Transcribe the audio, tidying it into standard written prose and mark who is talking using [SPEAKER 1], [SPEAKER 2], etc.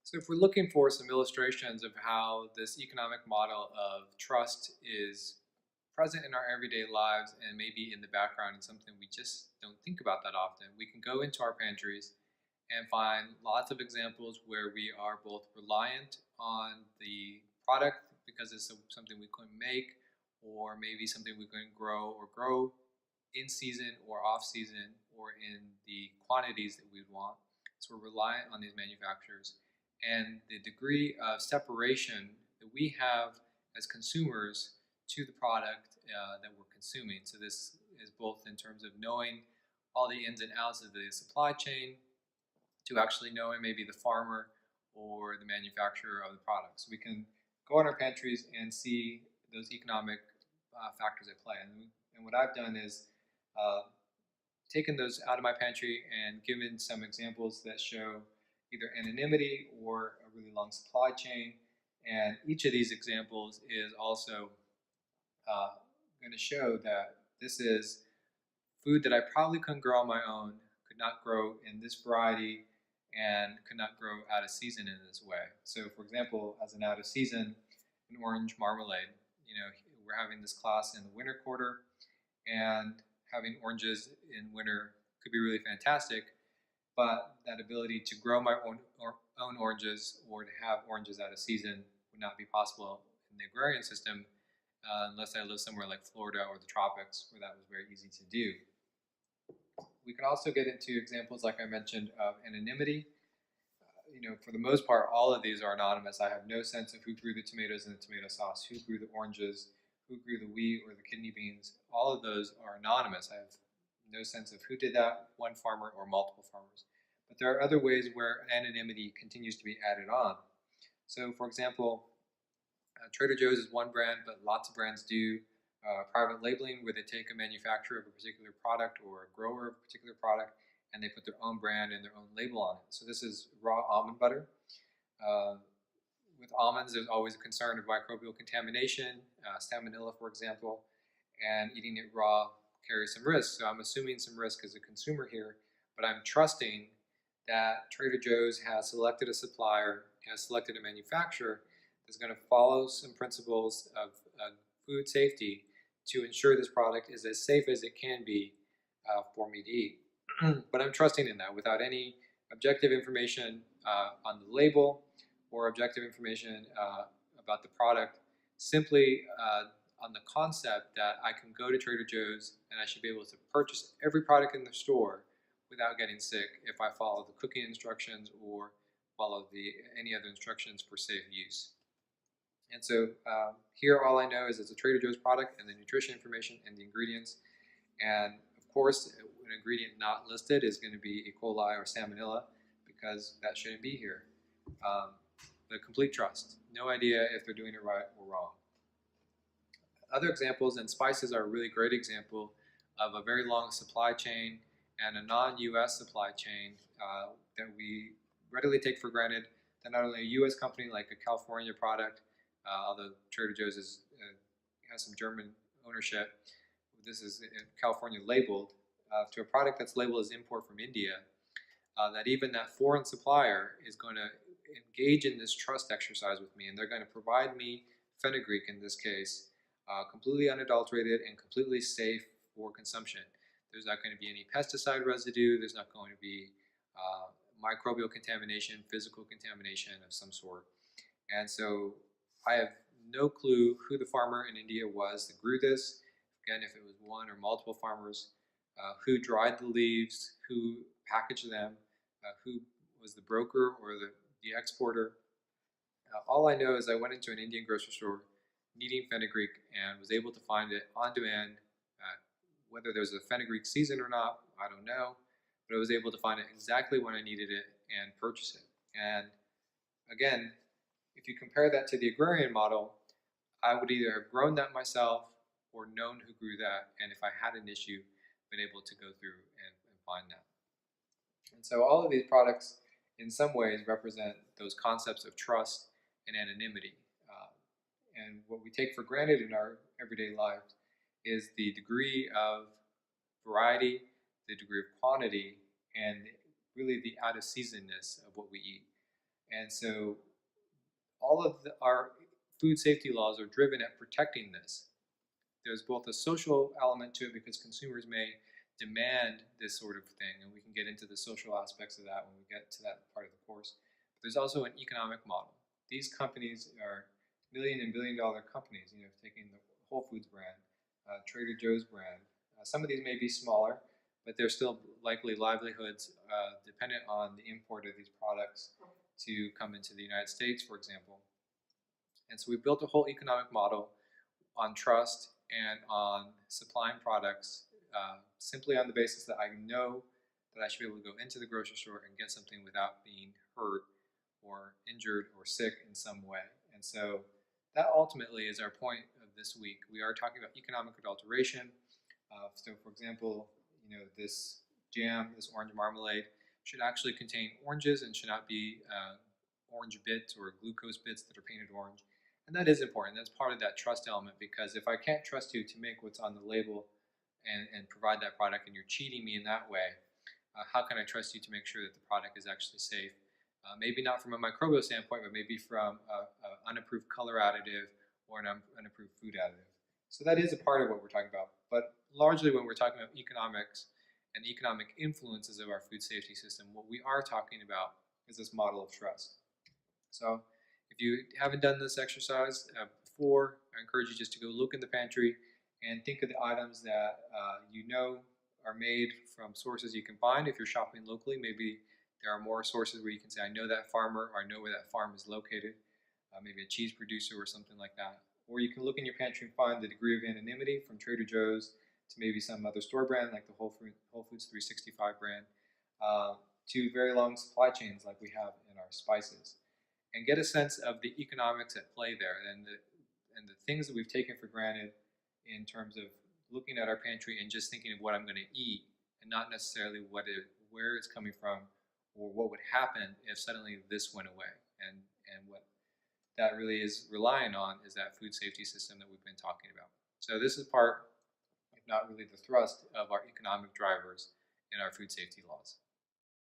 [SPEAKER 1] So if we're looking for some illustrations of how this economic model of trust is present in our everyday lives and maybe in the background and something we just don't think about that often, we can go into our pantries and find lots of examples where we are both reliant on the product because it's something we couldn't make, or maybe something we couldn't grow in season or off season or in the quantities that we'd want. So we're reliant on these manufacturers. And the degree of separation that we have as consumers to the product that we're consuming. So this is both in terms of knowing all the ins and outs of the supply chain to actually knowing maybe the farmer or the manufacturer of the product. So we can go in our pantries and see those economic factors at play. And what I've done is uh, taken those out of my pantry and given some examples that show either anonymity or a really long supply chain. And each of these examples is also going to show that this is food that I probably couldn't grow on my own, could not grow in this variety, and could not grow out of season in this way. So for example, as an out of season, an orange marmalade, we're having this class in the winter quarter, and having oranges in winter could be really fantastic, but that ability to grow my own oranges or to have oranges out of season would not be possible in the agrarian system unless I live somewhere like Florida or the tropics where that was very easy to do. We can also get into examples, like I mentioned, of anonymity. For the most part, all of these are anonymous. I have no sense of who grew the tomatoes and the tomato sauce, who grew the oranges, who grew the wheat or the kidney beans. All of those are anonymous. I have no sense of who did that, one farmer or multiple farmers. But there are other ways where anonymity continues to be added on. So for example, Trader Joe's is one brand, but lots of brands do private labeling, where they take a manufacturer of a particular product or a grower of a particular product and they put their own brand and their own label on it. So this is raw almond butter. Uh, with almonds, there's always a concern of microbial contamination, salmonella, for example, and eating it raw carries some risk. So I'm assuming some risk as a consumer here, but I'm trusting that Trader Joe's has selected a supplier, has selected a manufacturer that's going to follow some principles of food safety to ensure this product is as safe as it can be for me to eat. But I'm trusting in that without any objective information on the label or objective information about the product, simply on the concept that I can go to Trader Joe's and I should be able to purchase every product in the store without getting sick if I follow the cooking instructions or follow any other instructions for safe use. And so here all I know is it's a Trader Joe's product and the nutrition information and the ingredients. And of course, an ingredient not listed is going to be E. coli or salmonella because that shouldn't be here. The complete trust. No idea if they're doing it right or wrong. Other examples, and spices are a really great example of a very long supply chain and a non-US supply chain that we readily take for granted that not only a US company like a California product, although Trader Joe's has some German ownership, this is California labeled, to a product that's labeled as import from India, that even that foreign supplier is going to engage in this trust exercise with me, and they're going to provide me fenugreek in this case, completely unadulterated and completely safe for consumption. There's not going to be any pesticide residue, there's not going to be microbial contamination, physical contamination of some sort. And so I have no clue who the farmer in India was that grew this. Again, if it was one or multiple farmers, who dried the leaves, who packaged them, who was the broker or the exporter. All I know is I went into an Indian grocery store needing fenugreek and was able to find it on demand. Whether there's a fenugreek season or not, I don't know, but I was able to find it exactly when I needed it and purchase it. And again, if you compare that to the agrarian model, I would either have grown that myself or known who grew that, and if I had an issue, been able to go through and find that. And so all of these products in some ways represent those concepts of trust and anonymity. And what we take for granted in our everyday lives is the degree of variety, the degree of quantity, and really the out of seasonness of what we eat. And so all of our food safety laws are driven at protecting this. There's both a social element to it because consumers may demand this sort of thing, and we can get into the social aspects of that when we get to that part of the course. But there's also an economic model. These companies are million and billion dollar companies, taking the Whole Foods brand, Trader Joe's brand. Some of these may be smaller, but they're still likely livelihoods dependent on the import of these products to come into the United States, for example. And so we built a whole economic model on trust and on supplying products simply on the basis that I know that I should be able to go into the grocery store and get something without being hurt or injured or sick in some way. And so that ultimately is our point of this week. We are talking about economic adulteration. So for example, this jam, this orange marmalade, should actually contain oranges and should not be orange bits or glucose bits that are painted orange. And that is important. That's part of that trust element, because if I can't trust you to make what's on the label and provide that product, and you're cheating me in that way, how can I trust you to make sure that the product is actually safe? Maybe not from a microbial standpoint, but maybe from an unapproved color additive or an unapproved food additive. So that is a part of what we're talking about. But largely when we're talking about economics and economic influences of our food safety system, what we are talking about is this model of trust. So if you haven't done this exercise before, I encourage you just to go look in the pantry and think of the items that are made from sources you can find. If you're shopping locally, maybe there are more sources where you can say, I know that farmer, or I know where that farm is located, maybe a cheese producer or something like that. Or you can look in your pantry and find the degree of anonymity from Trader Joe's to maybe some other store brand like the Whole Foods 365 brand, to very long supply chains like we have in our spices. And get a sense of the economics at play there and the things that we've taken for granted in terms of looking at our pantry and just thinking of what I'm going to eat, and not necessarily where it's coming from or what would happen if suddenly this went away. And what that really is relying on is that food safety system that we've been talking about. So this is part, if not really the thrust, of our economic drivers in our food safety laws.